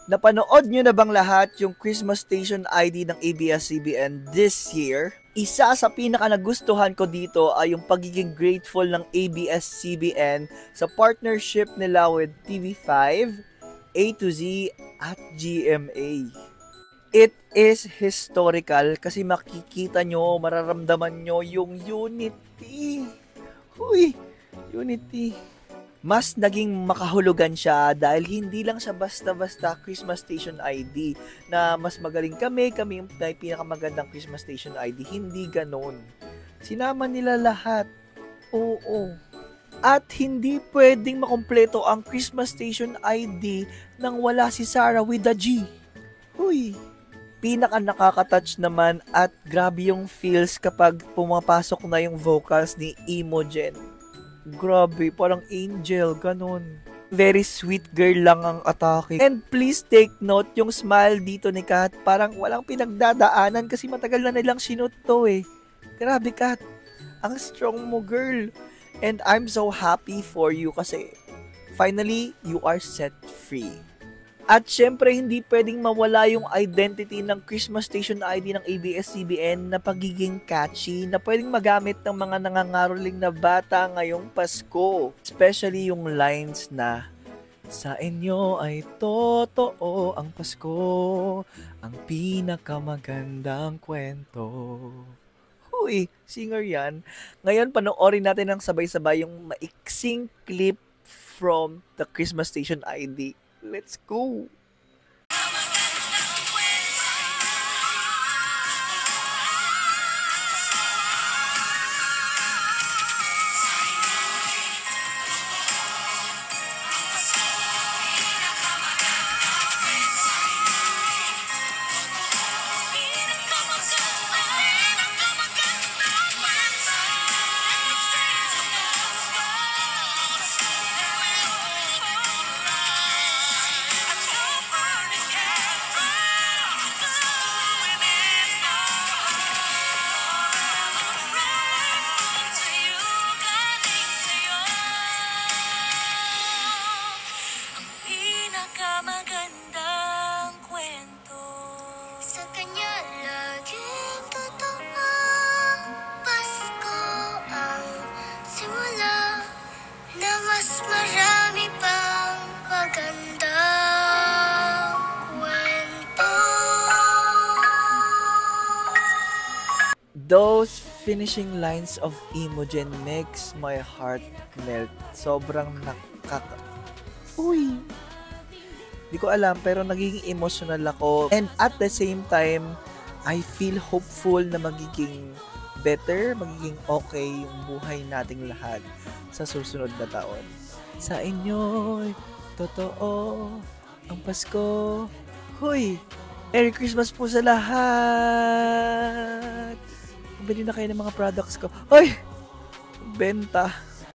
Napanood nyo na bang lahat yung Christmas Station ID ng ABS-CBN this year? Isa sa pinaka nagustuhan ko dito ay yung pagiging grateful ng ABS-CBN sa partnership nila with TV5, A to Z at GMA. It is historical kasi makikita nyo, mararamdaman nyo yung unity. Huy, unity. Mas naging makahulugan siya dahil hindi lang siya basta-basta Christmas Station ID na mas magaling kami yung pinakamagandang Christmas Station ID. Hindi ganon. Sinama nila lahat. Oo. At hindi pwedeng makumpleto ang Christmas Station ID nang wala si Sarah with the G. Huy. Pinaka nakaka-touch naman at grabe yung feels kapag pumapasok na yung vocals ni Imogen. Grabe, parang angel, ganun. Very sweet girl lang ang atake. And please take note, yung smile dito ni Kat, parang walang pinagdadaanan kasi matagal na nilang sinut to eh. Grabe Kat, ang strong mo girl. And I'm so happy for you kasi finally, you are set free. At syempre, hindi pwedeng mawala yung identity ng Christmas Station ID ng ABS-CBN na pagiging catchy na pwedeng magamit ng mga nangangaroling na bata ngayong Pasko. Especially yung lines na, sa inyo ay totoo ang Pasko, ang pinakamagandang kwento. Huy, singer yan. Ngayon, panoorin natin ng sabay-sabay yung maiksing clip from the Christmas Station ID. Let's go! Magandang kwento. Sa kanya laging totoo. Pasko ang simula na mas marami pang magandang kwento. Those finishing lines of Imogen makes my heart melt. Sobrang Uy! Di ko alam, pero nagiging emotional ako. And at the same time, I feel hopeful na magiging better, magiging okay yung buhay nating lahat sa susunod na taon. Sa inyo'y totoo ang Pasko. Hoy! Merry Christmas po sa lahat! Pabili na kayo ng mga products ko. Hoy! Benta!